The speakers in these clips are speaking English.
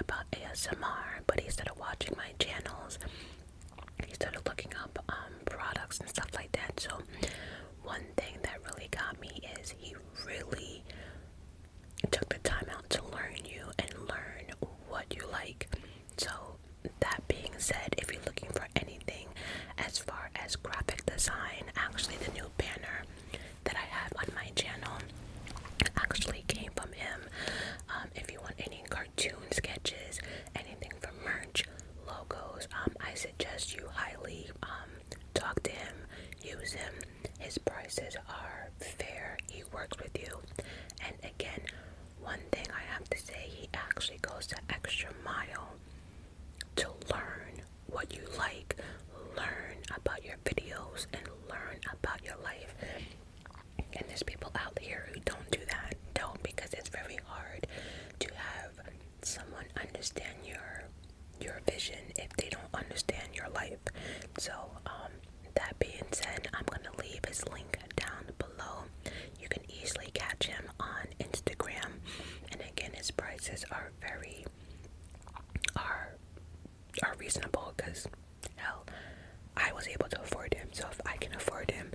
about ASMR, but he started watching my channels. He started looking up products and stuff like that. So one thing that really got me is he really took the time out to learn you and learn what you like. So that being said, if you're looking for anything as far as graphic design, actually the new banner that I have on my channel actually came from him. If you want any cartoon sketches, anything from merch, logos, I suggest you highly talk to him, use him. His prices are fair. He works with you. And again, one thing I have to say, he actually goes the extra mile to learn what you like, learn about your videos, and learn about your life. And there's people out here who don't do that. Don't, because it's very hard to have someone understand your vision if they don't understand your life. So that being said, I'm gonna leave his link down below. You can easily catch him on Instagram, and again, his prices are are reasonable, because hell, I was able to afford him. So if I can afford him,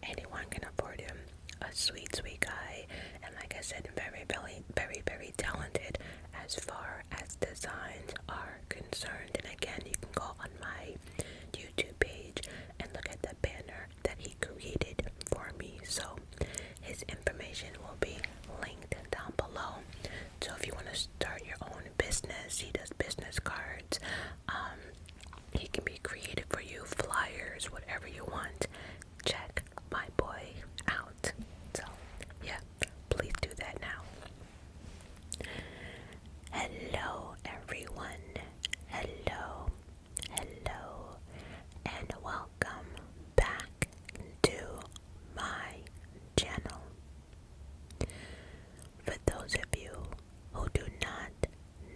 anyone can afford him. A sweet guy, and like I said, very talented as far as designs are concerned. And again, you can go on my YouTube page and look at the banner that he created for me. So his information will be linked down below. So if you want to start your own business, he does business cards. He can be creative for you, flyers, whatever you want. Check my boy out. So yeah, please do that now. Hello everyone. Hello, and welcome back to my channel. For those of you who do not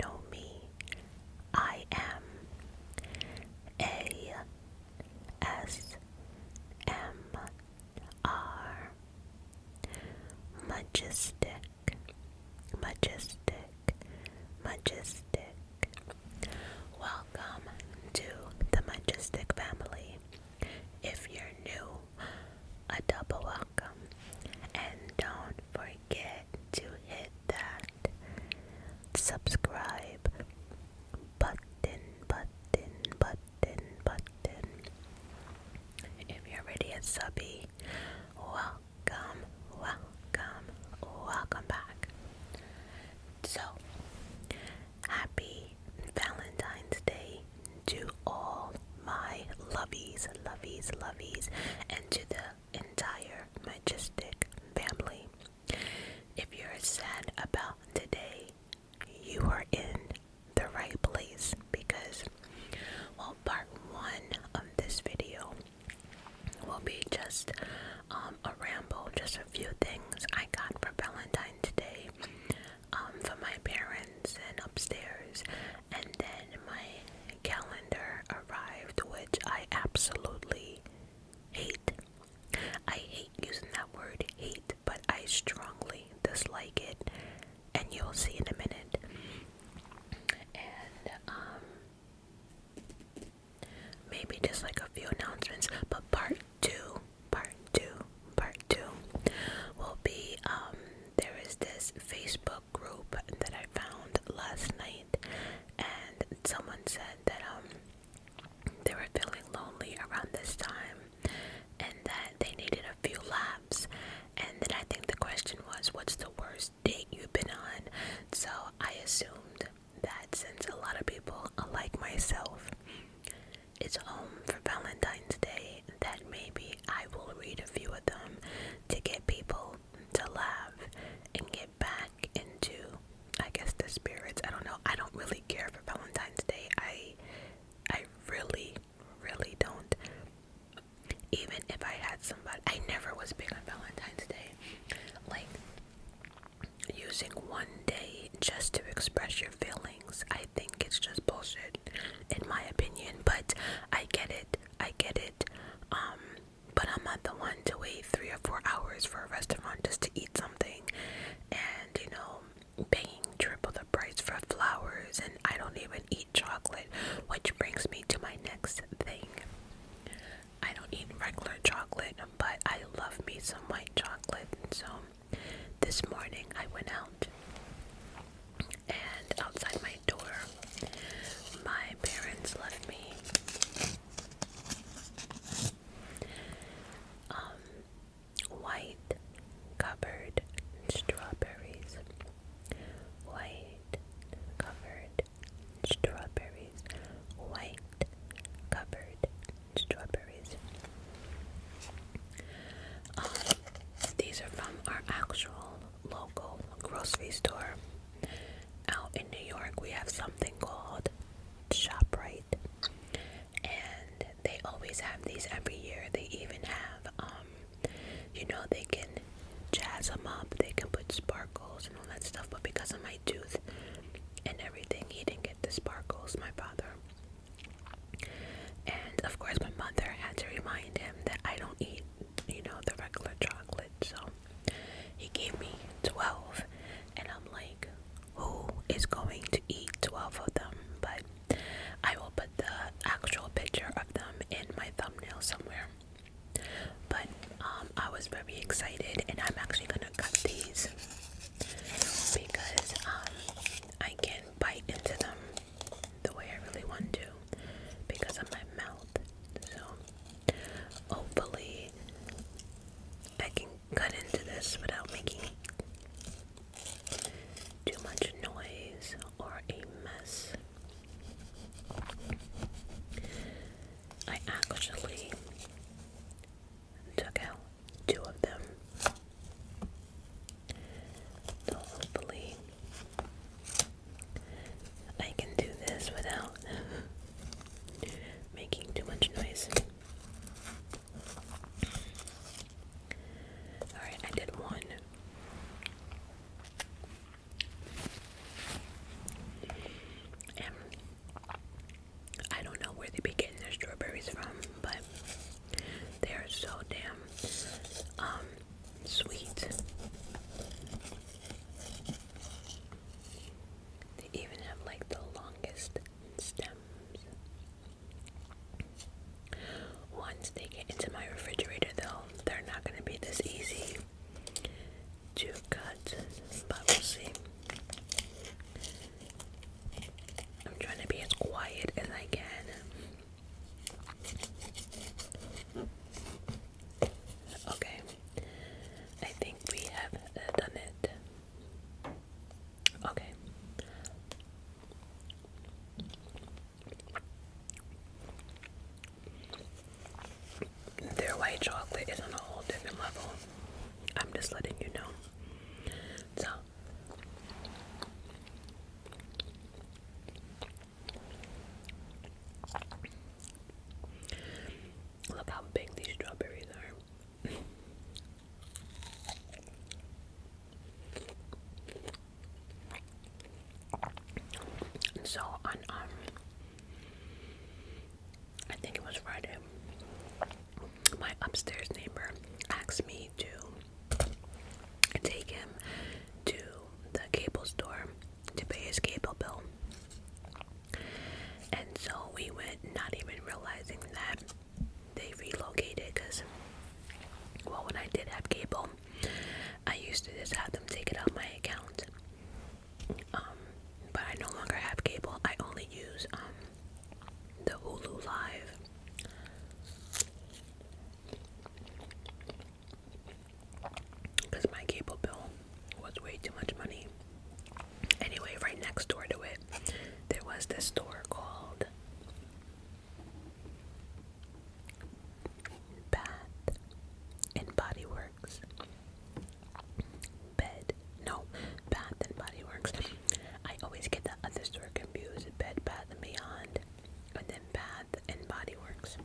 know me, I am ASMR Majestic. Welcome to the Majestic family. If you're new, a double welcome, and don't forget to hit that subscribe button. If you're already a subby, welcome back. So, happy Valentine's Day to all my lovies, and to the entire Majestic family. If you're sad about today, you are in the right place, because, well, part one of this video will be just a ramble, just a few things I got for Valentine's Day from my parents and upstairs, and then my calendar arrived, which I absolutely hate. I hate using that word hate, but I strongly dislike it, and you'll see in a minute. And maybe just like a few announcements, but part two will be there is this Facebook group that I found last night, and someone said that they were feeling lonely around this time and that they needed a few laughs. And then I think the question was, what's the worst date you've been on? So I assumed that since a lot of people, like myself, is home for Valentine's Day, that maybe I will read a few of them to get people to laugh and get back into, I guess, the spirits. I don't know. I don't really care for Valentine's Day. I really don't. Even if I had somebody, I never was big on Valentine's Day. Like, using one day just to express your feelings, I think it's just bullshit, in my opinion. But I get it. But I'm not the one to wait 3 or 4 hours for a restaurant just to eat something, and paying triple the price for flowers. And this morning I went out, and outside my door, my parents left me white covered strawberries. White covered strawberries. White covered strawberries. These are from our actual local grocery store. Out in New York, we have something called ShopRite, and they always have these every year. They even have, they can jazz them up, they can put sparkles and all that stuff, but because of my tooth and everything, he didn't get the sparkles, my father. And of course, my mother had to remind him that I don't eat, the regular chocolate, so he gave me 12, and I'm like, who is going to eat 12 of them? But I will put the actual picture of them in my thumbnail somewhere. But I was very excited, and I'm actually gonna cut these because I can bite into them the way I really want to because of my mouth. So hopefully I can cut into this without making too much noise or a mess. I actually took out 2 of them, so hopefully I can do this without making too much noise. Alright, I did 1. And I don't know where they be getting their strawberries from, but they are so damn sweet. They even have like the longest stems. Once they get into my refrigerator though, they're not going to be this easy to cut, but we'll see. I'm trying to be as quiet as I can. Okay, I think we have done it. Okay. Their white chocolate is on a whole different level. I'm just letting you know. So, look how big these strawberries are. So on I think it was Friday, my upstairs neighbor asked me to take him to the cable store to pay his cable bill. And so we went, not even realizing that they relocated, because, well, when I did have cable, I used to just have them take it out my account. But I no longer have cable. I only use the Hulu Live. Because my cable bill was way too much money. Anyway, right next door to it, there was this store called Bath and Body Works. Bath and Body Works. I always get the other store confused. Bed Bath and Beyond, and then Bath and Body Works.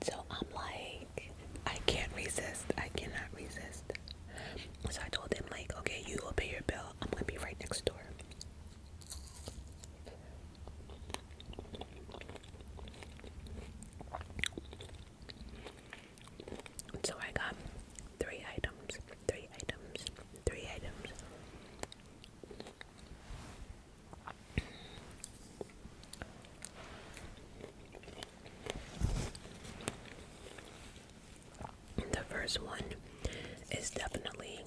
So I'm like, I can't resist. I cannot resist. So I told him, like, okay, you go pay your bill. I'm gonna be right next door. So I got 3 items. The first one is definitely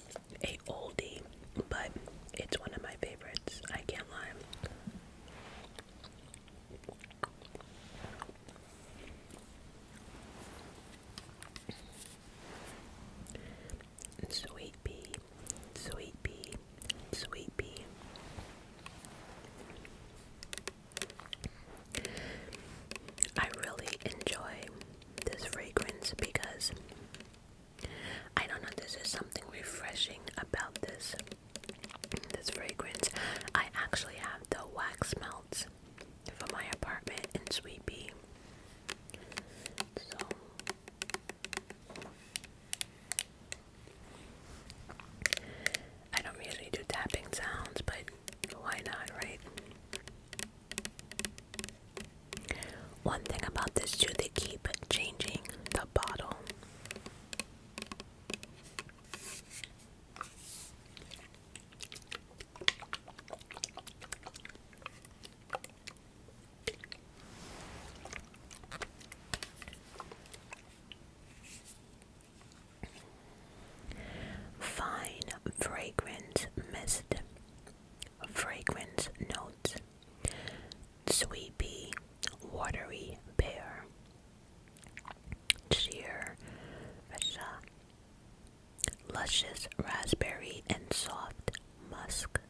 luscious raspberry and soft musk.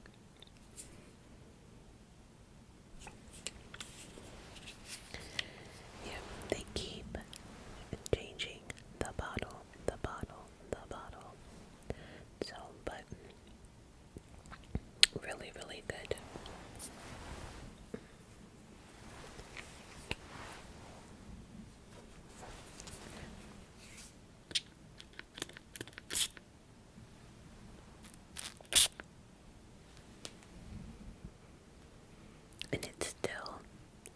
Yeah, they keep changing the bottle. So, but really, really good. And it still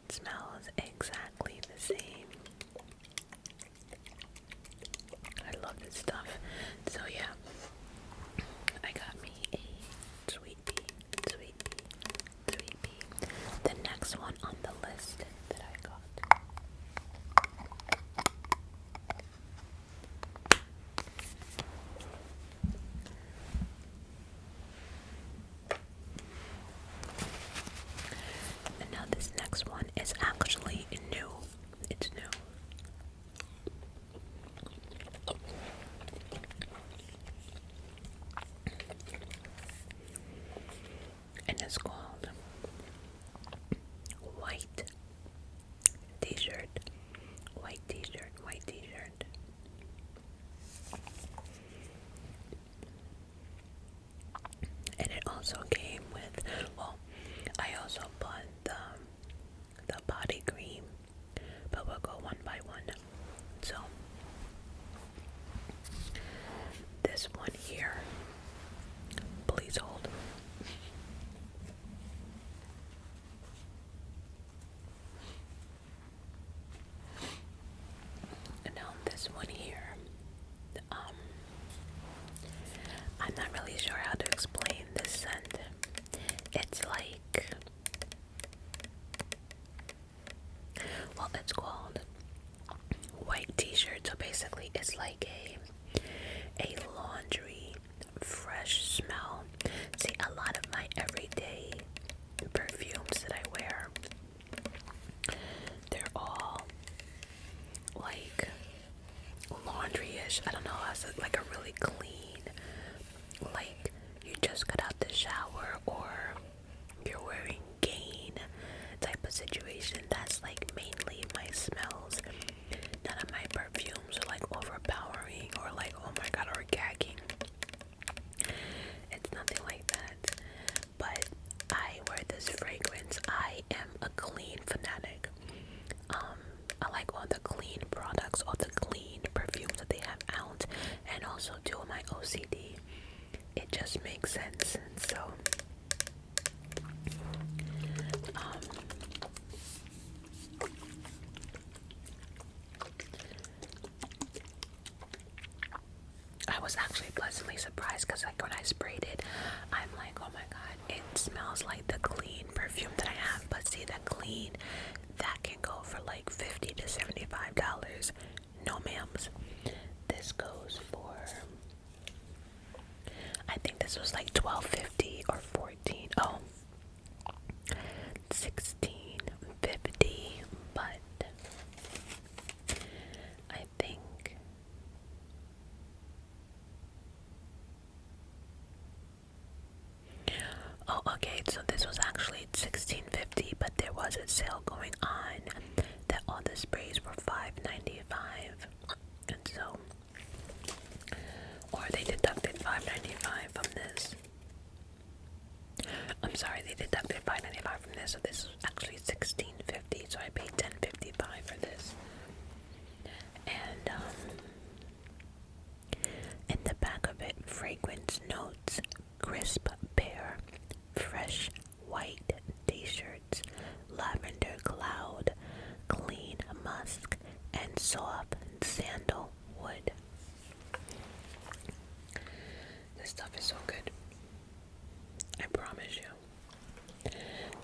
smells exactly the same. I love this stuff. So yeah, I got me a sweet pea. The next one on the list that I got. And now this next one is actually new. It's new. And it's called White T-shirt. White T-shirt. And it also came with, well, I also bought the body cream, but we'll go one by one. So this one here, please hold. And now this one here, I'm not really sure how to explain this scent. It's like, well, it's called White T-shirt. So basically, it's like a laundry fresh smell. See, a lot of my everyday perfumes that I wear, they're all like laundry-ish. I don't know how to say, like a really clean, like you just got out the shower or you're wearing Gain type of situation. That's like mainly my smells. None of my perfumes are like overpowering or like, oh my god, or gagging. It's nothing like that. But I wear this fragrance. I am a clean fanatic. I like all the clean products, all the clean perfumes that they have out, and also due to my OCD, it just makes sense. So I was actually pleasantly surprised because like when I sprayed it, I'm like, oh my god, it smells like the clean perfume that I have. But see, the clean, that can go for like $50 to $75. No ma'ams. This goes for, I think this was like $12.50 or $14. Oh, $16.50. But I think oh, okay, so this was actually $16.50, but there was a sale going on that all the sprays were $5.95, and so, or they deducted $5.95 from this. I'm sorry, they deducted $5.95 from this, so this was actually $16.50, so I paid $10.55 for this. And in the back of it, fragrance notes, crisp pear, fresh white t-shirts, lavender cloud, clean musk, and soft sandalwood. This stuff is so good, I promise you.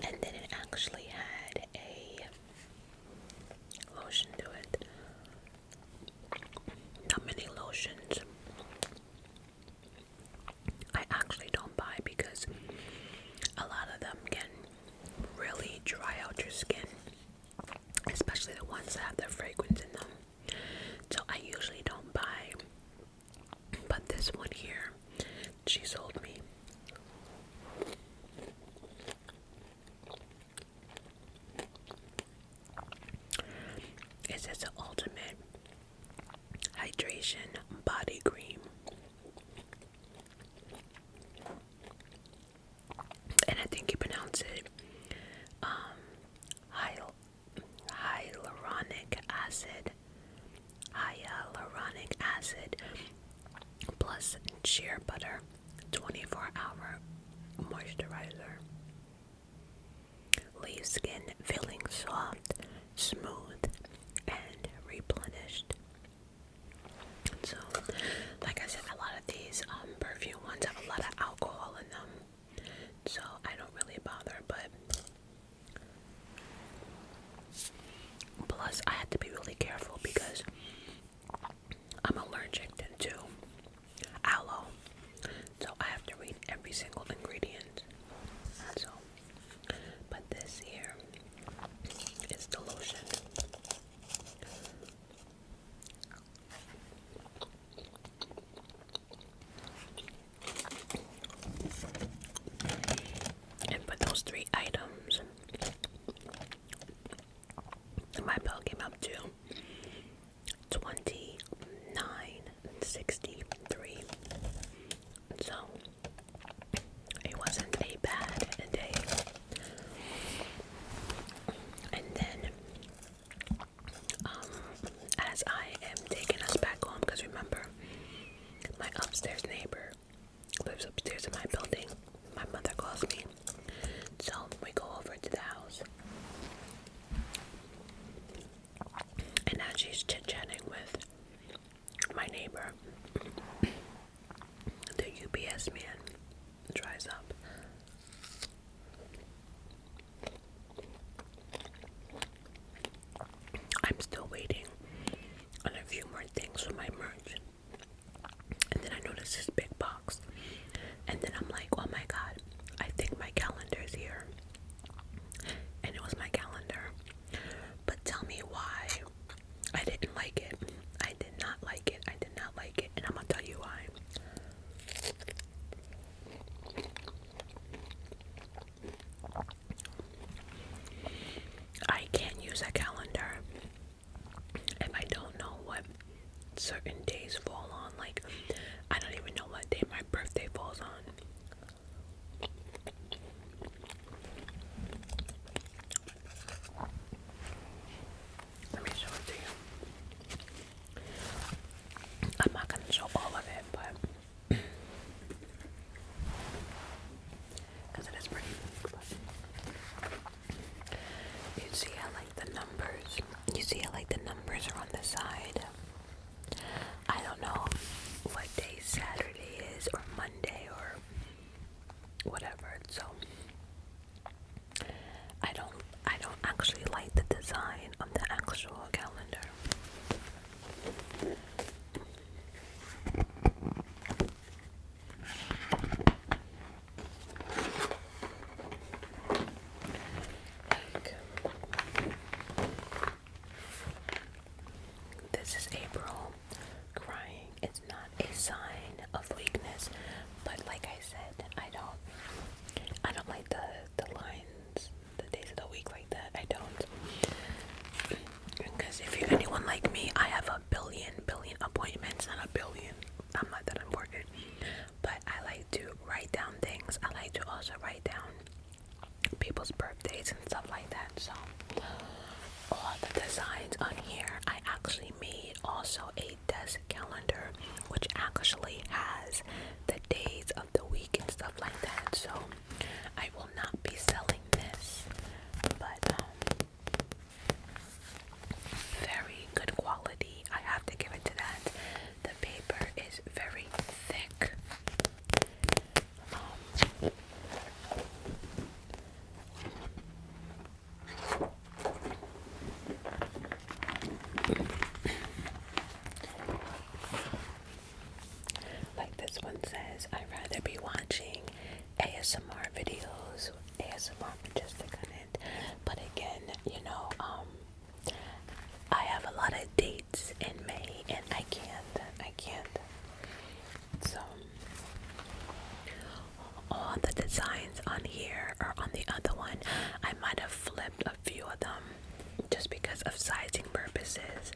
And then it actually had a lotion to it. Not many lotions I actually don't buy because a lot of them can really dry out your skin, especially the ones that have the fragrance in them. So I usually don't buy, but this one here, acid, hyaluronic acid, plus shea butter, 24-hour moisturizer. Leave skin feeling soft, smooth, and replenished. So, like I said, a lot of these perfume ones have a lot of alcohol in them, so I don't really bother, but plus I had to be really careful because I'm allergic to aloe, so I have to read every single ingredient. So, but this here is the lotion. And for those 3 items, my bill came up to $29.63. So it wasn't a bad day. And then as I am taking us back home, because remember, my upstairs neighbor lives upstairs in my building. My mother calls me, so we go over to the house, and as she's chit-chatting with my neighbor, the UPS man drives up. I'm still waiting on a few more things for my merch, and then I notice this big box, and then I'm like, oh my god, I think my calendar is here. And it was my calendar. But tell me why I didn't like it. I did not like it. I did not like it. And I'm gonna tell you why. I can't use a calendar if I don't know what certain days fall on. Like, I don't even know what day my birthday falls on. Let me show it to you. I'm not gonna show all of it, but because it is pretty. You see how like the numbers. You see how like the numbers are on the side. I don't know what day Saturday is, or Monday, or whatever. So I don't actually like the design of the actual calendar. Like, this is April. Crying is not a sign of weakness, but like I said, I don't like the lines, the days of the week like that. I don't. Because if you're anyone like me, I have a billion appointments, not a billion. I'm not that important. But I like to write down things. I like to also write down people's birthdays and stuff like that. So all the designs on here, I actually made also a desk calendar, which actually has the days of the week and stuff like that. So I will not be selling this, but very good quality. I have to give it to that. The paper is very thick. Like this one says, I'd rather be watching ASMR videos, ASMRmajestic on it. But again, you know, I have a lot of dates in May, and I can't. So all the designs on here or on the other one, I might have flipped a few of them just because of sizing purposes.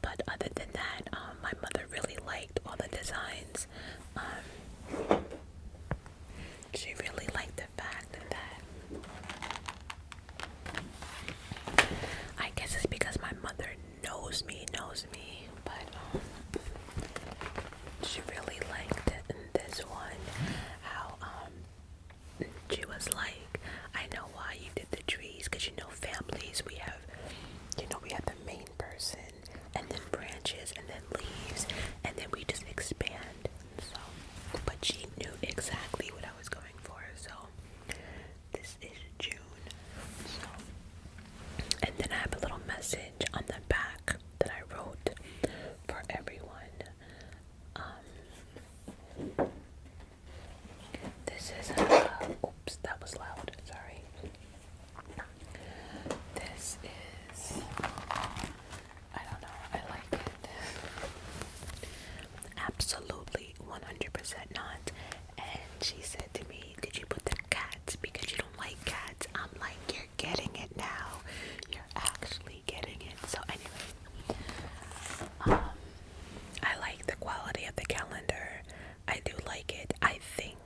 But other than that, my mother really liked all the designs. She really liked the fact that she said to me, did you put the cats because you don't like cats? I'm like, you're getting it now. You're actually getting it. So anyway, I like the quality of the calendar. I do like it. I think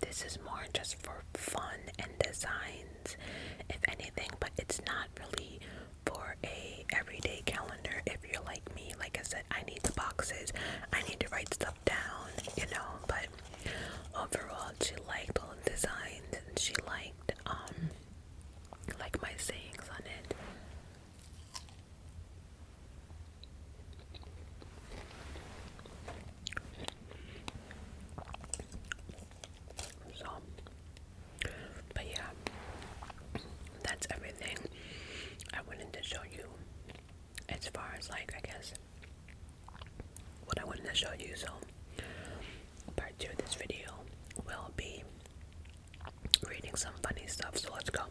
this is more just for fun and designs, if anything, but it's not really for a everyday calendar. If you're like me, like I said, I need the boxes, I need to write stuff down, you know. But overall, she liked all the designs, and she liked like my sayings on it. So, but yeah, that's everything I wanted to show you as far as, like, I guess what I wanted to show you. So part 2 of this video will be reading some funny stuff, so let's go.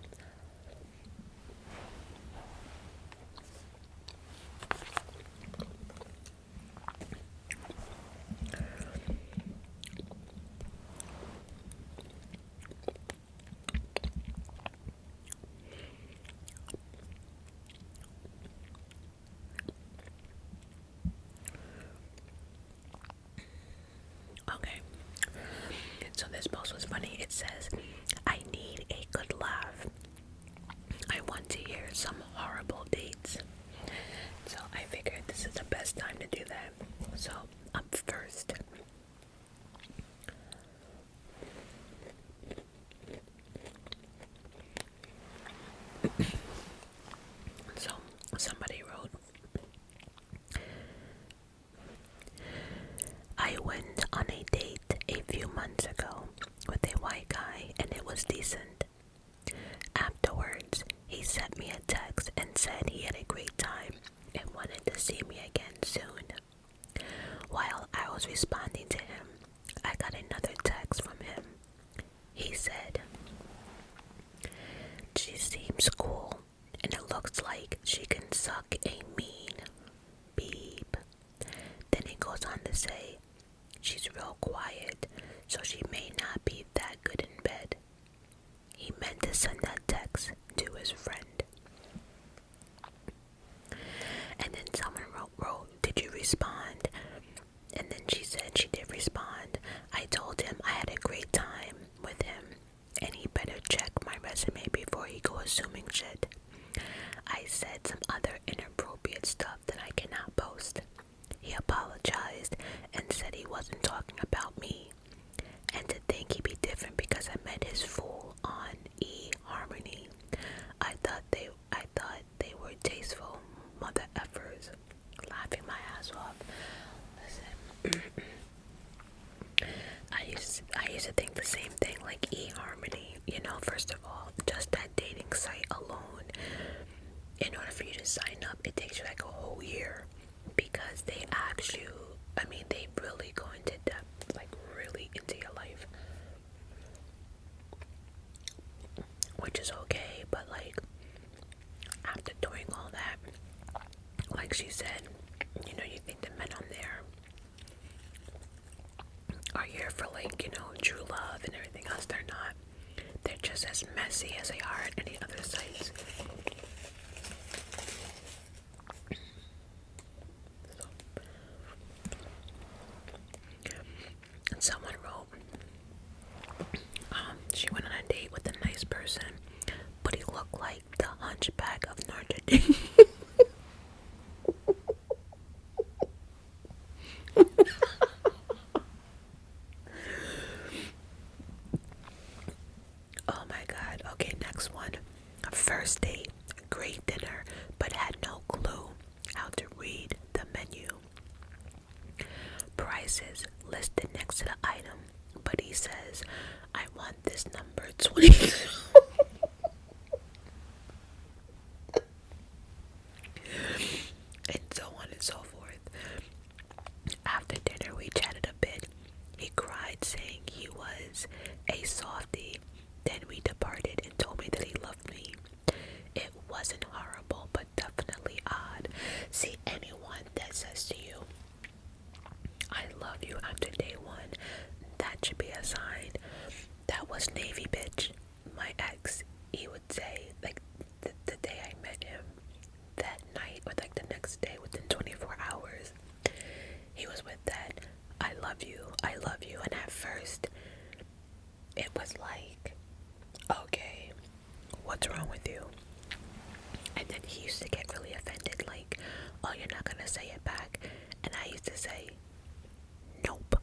Okay, so this post was funny. It says, I need a good laugh. I want to hear some horrible dates. So I figured this is the best time to do that. So up first, so somebody wrote, I went on a date a few months ago with a white guy and it was decent. Afterwards, he sent me a text and said he had a great time and wanted to see me again soon. While I was responding to him, I got another text from him. He said, she seems cool and it looks like she can suck a mean beep. Then he goes on to say, she's real quiet, so she may not be that good in bed. He meant to send that text to his friend. And then someone wrote, did you respond? And then she said she did respond. I told him I had a great time with him and he better check my resume before he go assuming shit. I said some other inappropriate stuff that I cannot post. He apologized and said he wasn't talking about me, and to think he'd be different because I met his fool on eHarmony. I thought they were tasteful mother effers. Laughing my ass off. Listen, I used to think the same thing, like eHarmony. You know, first of all, just that dating site alone, in order for you to sign up, it takes you like a whole year, because they ask you, I mean, they really go into depth, like really into your life, which is okay. But like, after doing all that, like she said, you know, you think the men on there are here for, like, you know, true love and everything else. They're not. They're just as messy as they are at any other sites. Someone wrote, she went on a date with a nice person, but he looked like the hunchback of Notre Dame. Oh my god. Okay, next one. First date, great dinner, but had no clue how to read the menu. Prices listed next to the item, but he says, I want this number 20. And so on and so forth. After dinner, we chatted a bit. He cried, saying he was a softie. Then we departed and told me that he loved me. It wasn't horrible, but definitely odd. See, anyone that says to you, I love you after day one, first it was like, okay, what's wrong with you? And then he used to get really offended, like, oh, you're not gonna say it back. And I used to say, nope.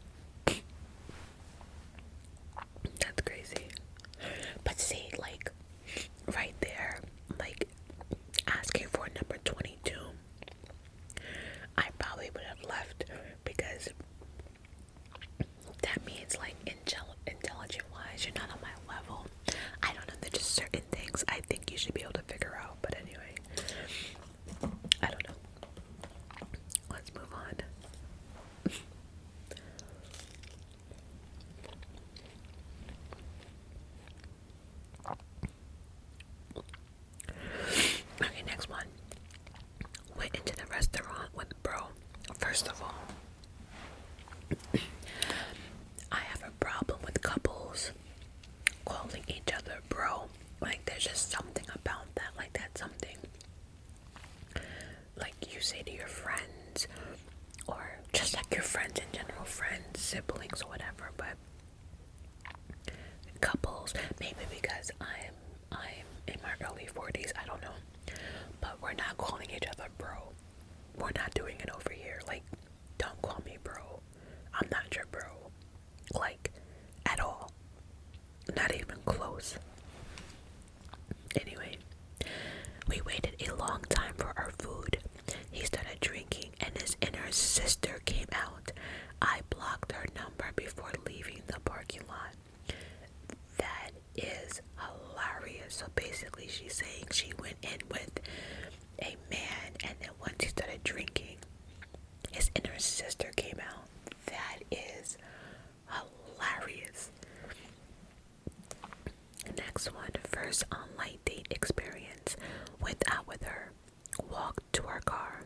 That's crazy. But see, like, right there, like, asking for number 22, I probably would have left, because that means, like, intelligent wise, you're not on my level. I don't know, there's just certain things I think you should be able to figure out. But anyway, I don't know. Let's move on. Okay, next one. Went into the restaurant with bro. First of all, I have a problem with couples calling each other bro. Like, there's just something about that. Like, that's something like you say to your friends, or just like your friends in general, friends, siblings, or whatever. But couples, maybe because I'm in my early 40s, I don't know. But we're not calling each other bro. We're not doing it over here. Like, don't call me bro. I'm not your bro. Like, at all. Not even close. Anyway, we waited a long time for our food. He started drinking and his inner sister came out. I blocked her number before leaving the parking lot. That is hilarious. So basically she's saying she went in with a man, and then once he started drinking, his inner sister came out. That is hilarious. Next one, first online date experience. Went out with her, walked to her car,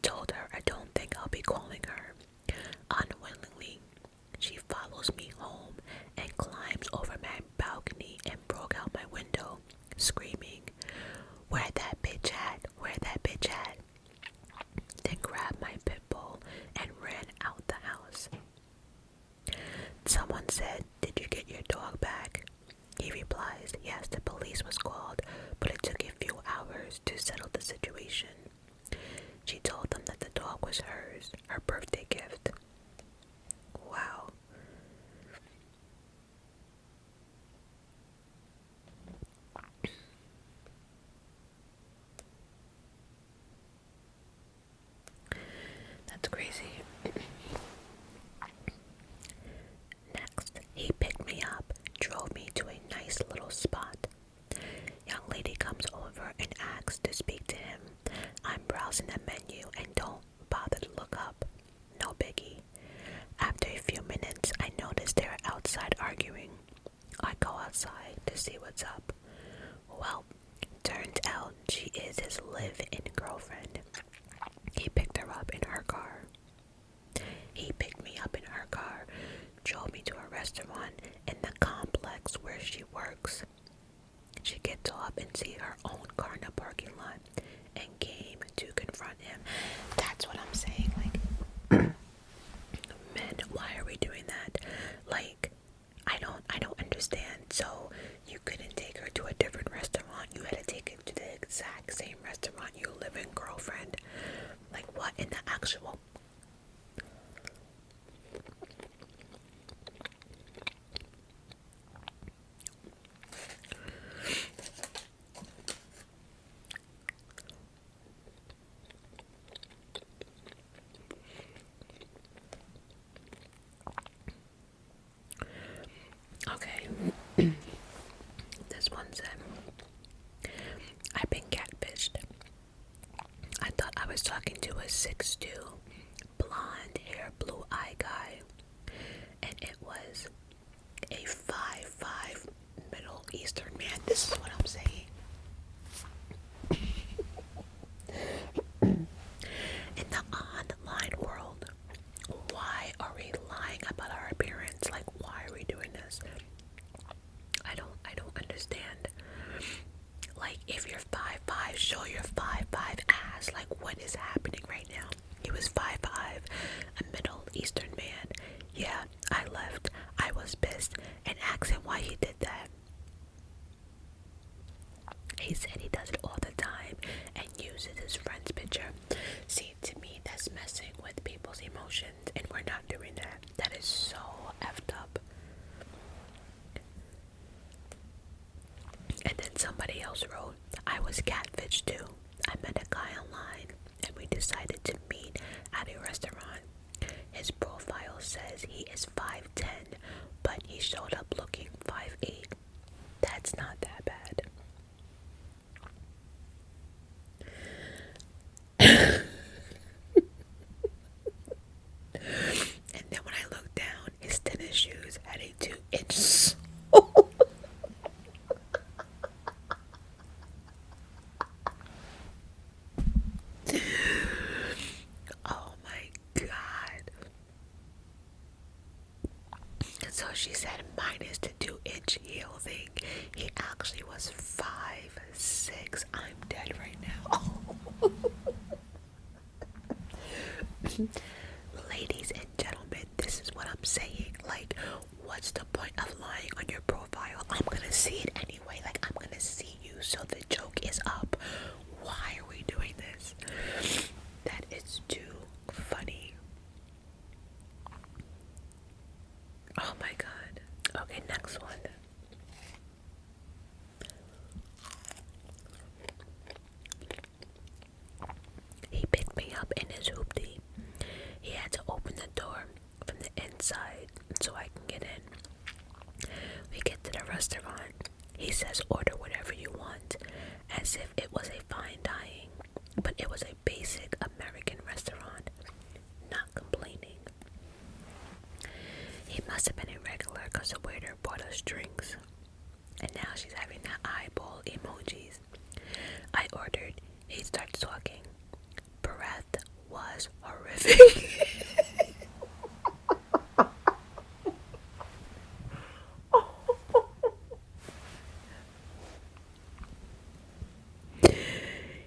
told her I don't think I'll be calling her. Unwillingly, she follows me home and climbs over my balcony and broke out my window, screaming, "Where that bitch at? Where that bitch at?" Then grabbed my pit bull and ran out the house. Someone said, "Did you get your dog back?" He replies, "Yes, the police was called, but it took a few hours to settle the situation." She told them that the dog was hers, her birthday gift. Wow. That's crazy. Next, he picked me up, drove me to a nice little spot. Young lady comes over and asks to speak to him. I'm browsing the menu and don't bother to look up. No biggie. After a few minutes, I notice they're outside arguing. I go outside to see what's up. Well, turns out she is his live-in girlfriend. He picked her up in her car. He picked me up in her car, drove me to a restaurant in the complex where she works. She gets off and sees her own car in the parking lot and came to confront him. That's what I'm saying. Like, men, why are we doing that? Like, I don't understand. So you couldn't take her to a different restaurant. You had to take her to the exact same restaurant you live in, girlfriend. Like, what in the actual? Okay. This one said, I've been catfished. I thought I was talking to a 6'2", blonde hair, blue eye guy, and it was a 5'5" Middle Eastern man. This is what I'm saying. In the online world, why are we lying about our appearance? Like, why are we doing this? I don't understand. Like, if you're 5'5", show your 5'5" ass. Like, what is happening right now? He was 5'5", a Middle Eastern man. Yeah, I left. I was pissed and asked him why he did that. He said he does it all the time and uses his friend's picture. See, to me, that's messing with people's emotions, and we're not doing that. That is so effed up. And then somebody else wrote, I was catfished too. I met a guy online and we decided to meet at a restaurant. His profile says he is 5'10", but he showed up looking 5'8". That's not that bad. And then when I looked down, his tennis shoes had a 2-inch sole. Oh my god. So she said minus the 2-inch heel thing, he actually was 5'6". I'm dead right now. Ladies and gentlemen, this is what I'm saying. Like, what's the point of lying on your profile? I'm gonna see it anyway. Like, I'm gonna see you, so the joke is up. Why are we doing this? That is too funny. Oh my god. Okay, next one. He picked me up in his hoopty. He had to open the door from the inside so I can get in. We get to the restaurant. He says order whatever you want, as if it was a fine dining, but it was a basic American restaurant. Not complaining. He must have been a regular because the waiter brought us drinks. And now she's having that eyeball emojis. I ordered. He starts talking. Breath was horrific.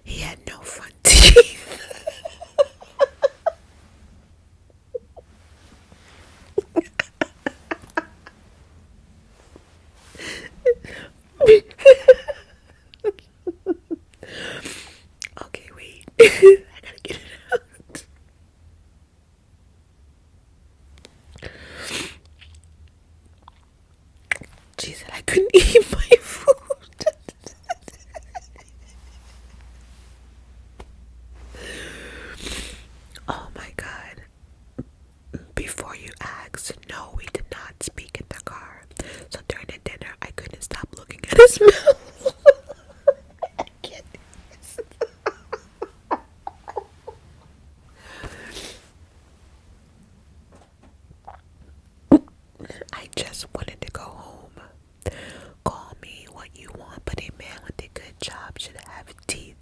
He had no front teeth. Okay, wait. I gotta get it out. She said I couldn't eat my food. Oh my god. Before you ask, no, we did not speak in the car. So during the dinner, I couldn't stop looking at his mouth. I can't do this. I just wanted to go home. Call me what you want, but a man with a good job should have teeth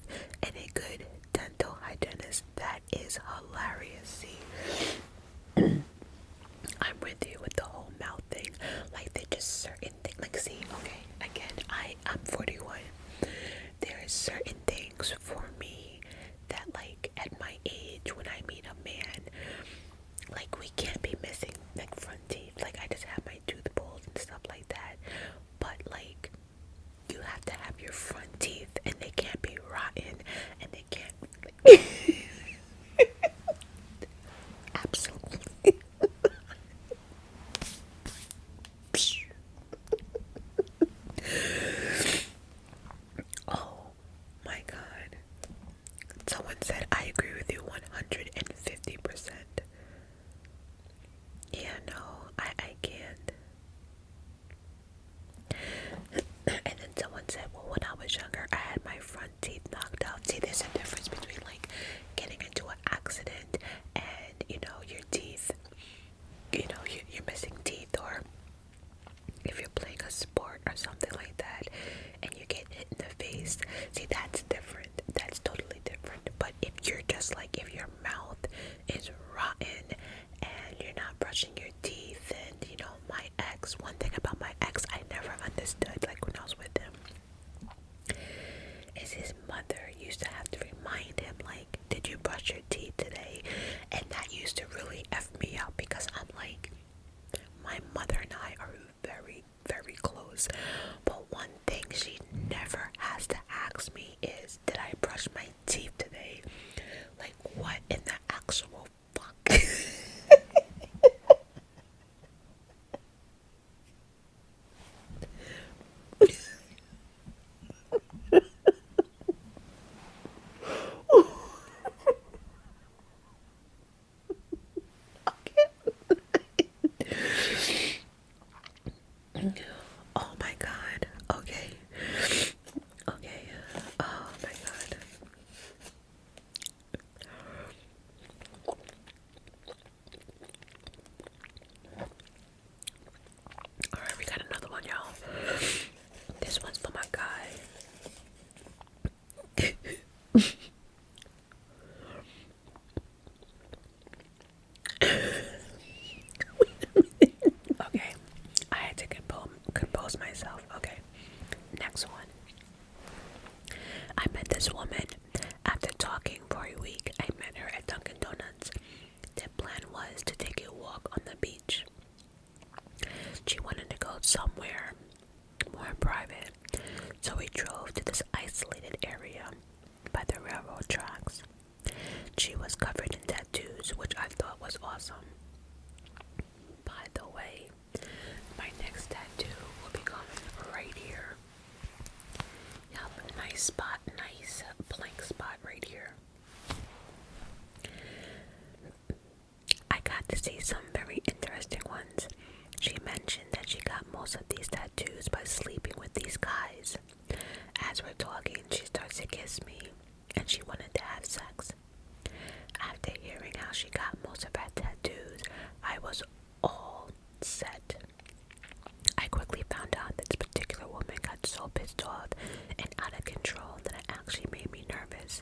and a good dental hygienist. That is hilarious. See, I'm with you with the whole mouth thing. Like, they just certain things. Like, see, okay, again, I'm 41. There is certain things for me that, like, at my age, when I meet a man, like, we can't be missing, like, front teeth. Like, I just have my tooth pulls and stuff like that. But, like, you have to have your front teeth, and they can't be rotten, and they can't, like, absolutely. Oh my god. Someone said, I agree with you 150%. Yeah, no, I can't. And then someone said, well, when I was younger, I had my front teeth knocked out. See, there's a difference between, like, getting into an accident and, you know, your teeth, you know, you're missing teeth, or if you're playing a sport or something like that and you get hit in the face. See, that's different. That's totally different. But if you're just like, if your mouth is rotten and you're not brushing your teeth, and, you know, my ex, one thing about my ex I never understood, like, when I was with him, is his mother used to have to remind him, like, did you brush your teeth today? And that used to really F me up, because I'm like, my mother and I are tattoos. But one thing she never has to ask me is, did I brush my teeth today? Like, what in the actual fuck? Oh my god. Okay. Okay. Oh my god. Alright, we got another one, y'all. This one's for my guy. Okay. I had to compose myself. Okay. Next one. I met this woman. After talking for a week, I met her at Dunkin' Donuts. The plan was to take a walk on the beach. She wanted to go somewhere more private, so we drove to this isolated area by the railroad tracks. She was covered in tattoos, which I thought was awesome. By the way, my next tattoo will be coming right here. Yep, nice spot, nice blank spot right here. I got to see some very interesting ones. She mentioned that she got most of these tattoos by sleeping with these guys. As we're talking, she starts to kiss me, and she wanted to have sex. After hearing how she got most of her tattoos, I was all set. I quickly found out that this particular woman got so pissed off and out of control that it actually made me nervous.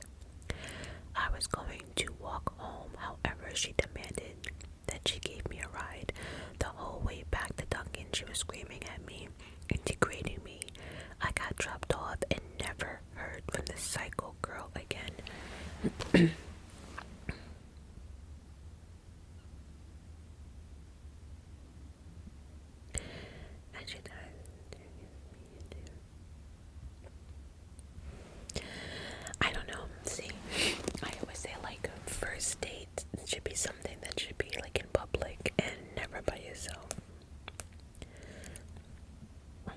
I was going to walk home, however, she demanded that she gave me a ride. The whole way back to Dunkin', she was screaming at me and degrading me. I got dropped off and never heard from this psycho girl again. And she I don't know. See, I always say like first date should be something that should be like in public and never by yourself. I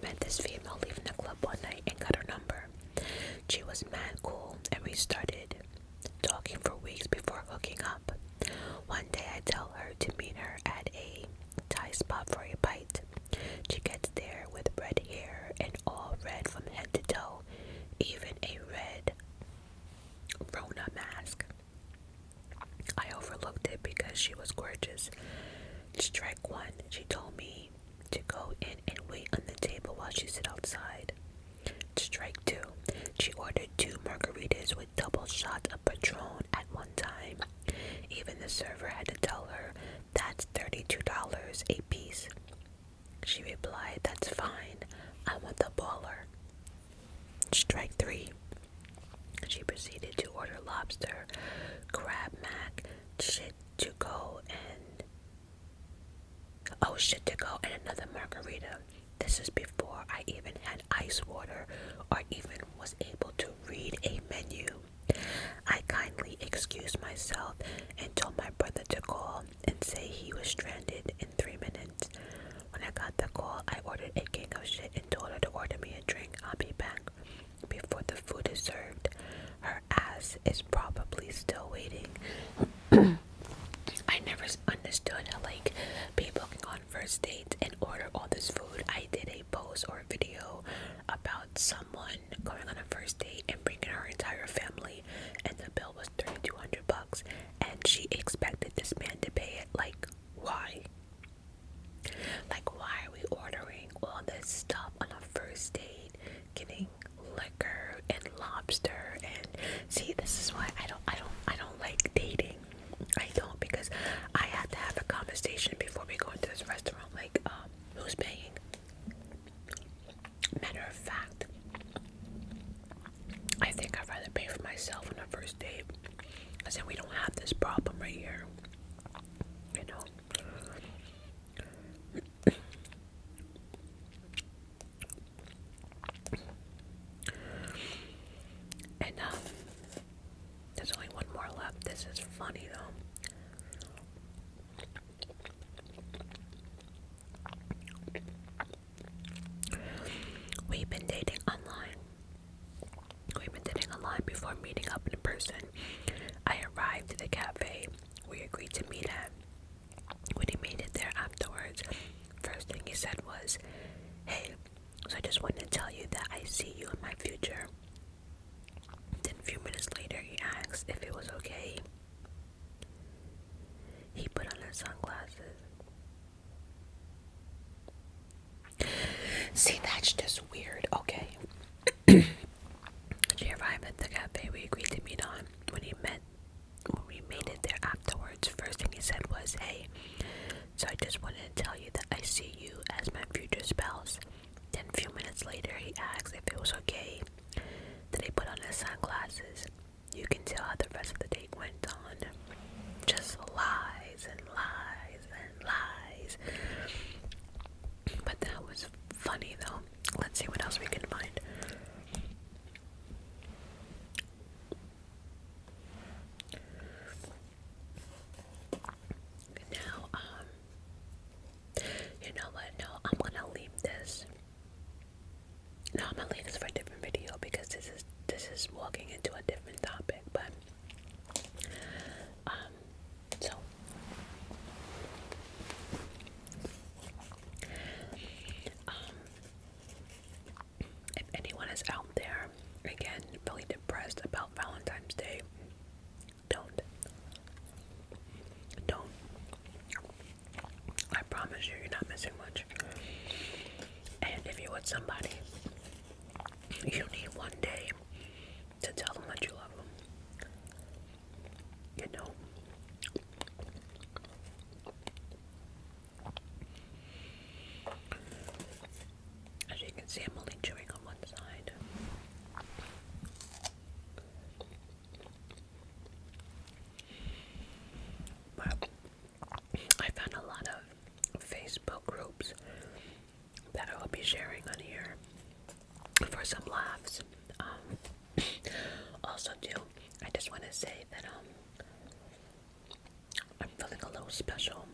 met this female leaving the club one night and got her number. She was mad cool and we started talking for weeks before hooking up. One day I tell her to meet her at a Thai spot for a bite. She gets there with red hair and all red from head to toe, even a red Rona mask. I overlooked it because she was gorgeous. Strike one, she told me to go in and wait on the table while she sit outside. Strike two, she ordered 2 margaritas with double shots of Patron at one time. Even the server had to tell her that's $32 a piece. She replied, that's fine, I want the baller. Strike three, she proceeded to order lobster, crab mac, shit to go, and another margarita. This is before I even had ice water or even was able to read a menu. I kindly excused myself and told my brother to call and say he was stranded in 3 minutes. When I got the call, I ordered a king of shit and told her to order me a drink. I'll be back before the food is served. Her ass is probably still waiting. I never understood how like people can go on first dates and order all this food. I did a post or a video about someone going on a first date and bringing her entire family, and the bill was $3,200, and she expected this man to pay it. Like, why? Like, why are we ordering all this stuff on a first date? Getting liquor and lobster, and see, this is why I don't like dating. I don't, because I have to have a conversation before we go into this restaurant. Like, who's paying? Matter of fact, I think I'd rather pay for myself on a first date, because then we don't have this problem right here. person. I arrived at the cafe we agreed to meet at. When he made it there afterwards, first thing he said was, "Hey, so I just wanted to tell you that I see you in my future." Then a few minutes later, he asked if it was okay. He put on his sunglasses. See, that's just weird. Okay. She arrived at the cafe we agreed to meet on. When we made it there afterwards, first thing he said was, "Hey, so I just wanted to tell you that I see you as my future spouse." Then a few minutes later, he asked if it was okay that he put on his sunglasses. You can tell how the rest of the date went on. Just lies and lies and lies. But that was funny though. Let's see what else we can find. Now, you know what? No, I'm gonna leave this. No, I'm gonna leave this for a different video because this is walking into a different topic. But so if anyone is out there again really depressed about Valentine's Day, don't. I promise you're not missing much. And if you're with somebody, you need one day to tell them that you love them. You know. As you can see, I'm only chewing on one side. But I found a lot of Facebook groups that I will be sharing on here for some laughs. Also too, I just want to say that I'm feeling a little special